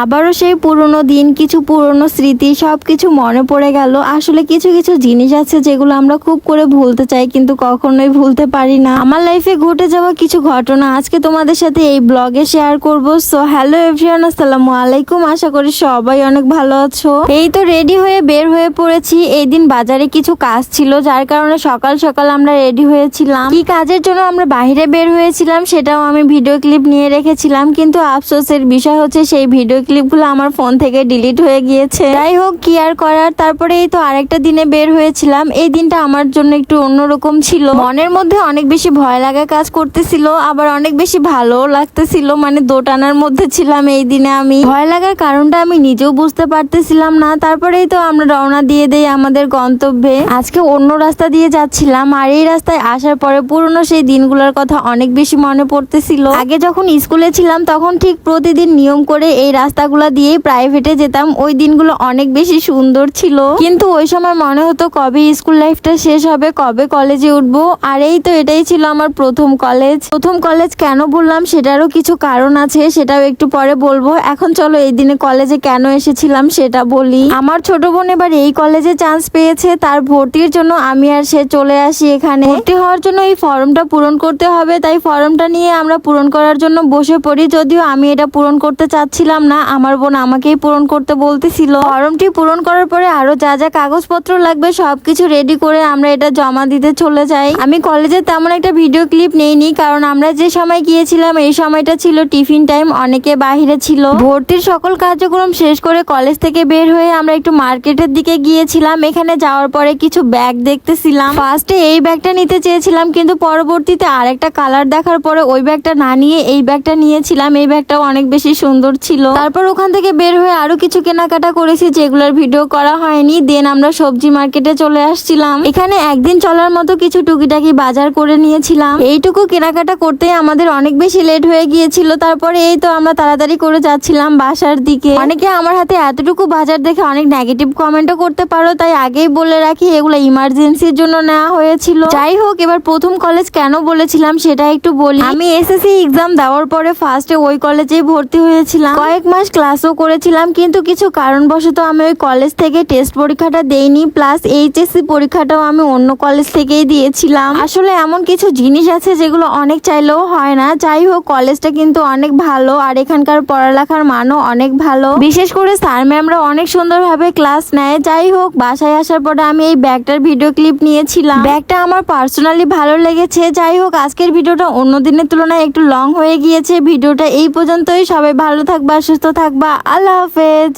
আবারও সেই পুরনো দিন, কিছু পুরনো স্মৃতি সবকিছু মনে পড়ে গেল। আসলে কিছু কিছু জিনিস আছে যেগুলো আমরা খুব করে ভুলতে চাই কিন্তু কখনোই ভুলতে পারি না। আমার লাইফে ঘটে যাওয়া কিছু ঘটনা আজকে তোমাদের সাথে এই ব্লগে শেয়ার করব। সো হ্যালো এভরিওয়ান, আসসালামু আলাইকুম। আশা করি সবাই অনেক ভালো আছো। এই তো রেডি হয়ে বের হয়ে পড়েছি। এই দিন বাজারে কিছু কাজ ছিল, যার কারণে সকাল সকাল আমরা রেডি হয়েছিলাম। কি কাজের জন্য আমরা বাইরে বের হয়েছিলাম সেটাও আমি ভিডিও ক্লিপ নিয়ে রেখেছিলাম, কিন্তু আফসোসের বিষয় হচ্ছে সেই ভিডিও ক্লিপগুলো আমার ফোন থেকে ডিলিট হয়ে গিয়েছে। যাই হোক, কি আর করার। তারপরে এই তো আরেকটা দিনে বের হয়েছিলাম। এই দিনটা আমার জন্য একটু অন্যরকম ছিল। মনের মধ্যে অনেক বেশি ভয় লাগা কাজ করতেছিল, আবার অনেক বেশি ভালো লাগতেছিল। মানে দোটানার মধ্যে ছিলাম এই দিনে। আমি ভয় লাগার কারণটা আমি নিজেও বুঝতে পারতেছিলাম না। তারপরেই তো আমরা রওনা দিয়ে দেই আমাদের গন্তব্যে। আজকে অন্য রাস্তা দিয়ে যাচ্ছিলাম, আর এই রাস্তায় আসার পরে পুরনো সেই দিনগুলোর কথা অনেক বেশি মনে পড়তেছিল। আগে যখন স্কুলে ছিলাম তখন ঠিক প্রতিদিন নিয়ম করে এই রাস্তাগুলো দিয়েই প্রাইভেটে যেতাম। ওই দিনগুলো অনেক বেশি সুন্দর ছিল, কিন্তু ওই সময় মনে হতো কবে স্কুল লাইফটা শেষ হবে, কবে কলেজে উঠবো। আর এই তো এটাই ছিল আমার প্রথম কলেজ। প্রথম কলেজ কেন বললাম সেটারও কিছু কারণ আছে, সেটাও একটু পরে বলবো। এখন চলো এই দিনে কলেজে কেন এসেছিলাম সেটা বলি। আমার ছোট বোন এবার এই কলেজে চান্স পেয়েছে, তার ভর্তির জন্য আমি আর সে চলে আসি এখানে। ভর্তি হওয়ার জন্য এই ফর্মটা পূরণ করতে হবে, তাই ফর্মটা নিয়ে আমরা পূরণ করার জন্য বসে পড়ি। যদিও আমি এটা পূরণ করতে চাচ্ছিলাম না, আমার বোন আমাকেই পূরণ করতে বলতেছিল। ফর্মটি পূরণ করার পরে আরো যা যা কাগজপত্র লাগবে সবকিছু রেডি করে আমরা এটা জমা দিতে চলে যাই। আমি কলেজে তেমন একটা ভিডিও ক্লিপ নেইনি, কারণ আমরা যে সময় গিয়েছিলাম এই সময়টা ছিল টিফিন টাইম, অনেকে বাহিরে ছিল। ভর্তির সকল কার্যক্রম শেষ করে কলেজ থেকে বের হয়ে আমরা একটু মার্কেটের দিকে গিয়েছিলাম। এখানে যাওয়ার পরে কিছু ব্যাগ দেখতেছিলাম। ফার্স্টে এই ব্যাগটা নিতে চেয়েছিলাম, কিন্তু পরবর্তীতে আরেকটা কালার দেখার পরে ওই ব্যাগটা না নিয়ে এই ব্যাগটা নিয়েছিলাম। এই ব্যাগটাও অনেক বেশি সুন্দর ছিল। তারপর ওখান থেকে বের হয়ে আরো কিছু কেনাকাটা করেছি যেগুলোর ভিডিও করা হয়নি। দেন আমরা সবজি মার্কেটে চলে আসছিলাম। এখানে একদিন চলার মতো কিছু টুকিটাকি বাজার করে নিয়েছিলাম। এইটুকু কেনাকাটা করতে আমাদের অনেক বেশি লেট হয়ে গিয়েছিল। তারপরে এই তো আমরা তাড়াতাড়ি করে যাচ্ছিলাম বাসার দিকে। অনেকে আমার হাতে এতটুকু বাজার দেখে অনেক নেগেটিভ কমেন্টও করতে পারো, তাই আগেই বলে রাখি এগুলো ইমার্জেন্সির জন্য নেওয়া হয়েছিল। যাই হোক, এবার প্রথম কলেজ কেন বলেছিলাম সেটা একটু বলি। আমি এসএসসি এক্সাম দেওয়ার পরে ফার্স্টে ওই কলেজেই ভর্তি হয়েছিলাম। কয়েক মাস ক্লাসও করেছিলাম, কিন্তু কিছু কারণবশত আমি ওই কলেজ থেকে টেস্ট পরীক্ষাটা দেইনি। প্লাস এইচএসসি পরীক্ষাটাও আমি অন্য কলেজ থেকেই দিয়েছিলাম। আসলে এমন কিছু জিনিস আছে যেগুলো অনেক চাইলেও হয় না। যাই হোক, কলেজটা কিন্তু অনেক ভালো, আর এখানকার পড়ালেখার মানও অনেক ভালো। বিশেষ করে স্যার ম্যামরা অনেক সুন্দরভাবে ক্লাস নেয়। যাই হোক, বাসায় আসার পরে আমি এই ব্যাগটার ভিডিও ক্লিপ নিয়েছিলাম। ব্যাগটা আমার পার্সোনালি ভালো লেগেছে। যাই হোক, আজকের ভিডিওটা অন্য দিনের তুলনায় একটু লং হয়ে গিয়েছে। ভিডিওটা এই পর্যন্তই। সবাই ভালো থাকবা, সুস্থ থাকবা। আল্লাহ হাফেজ।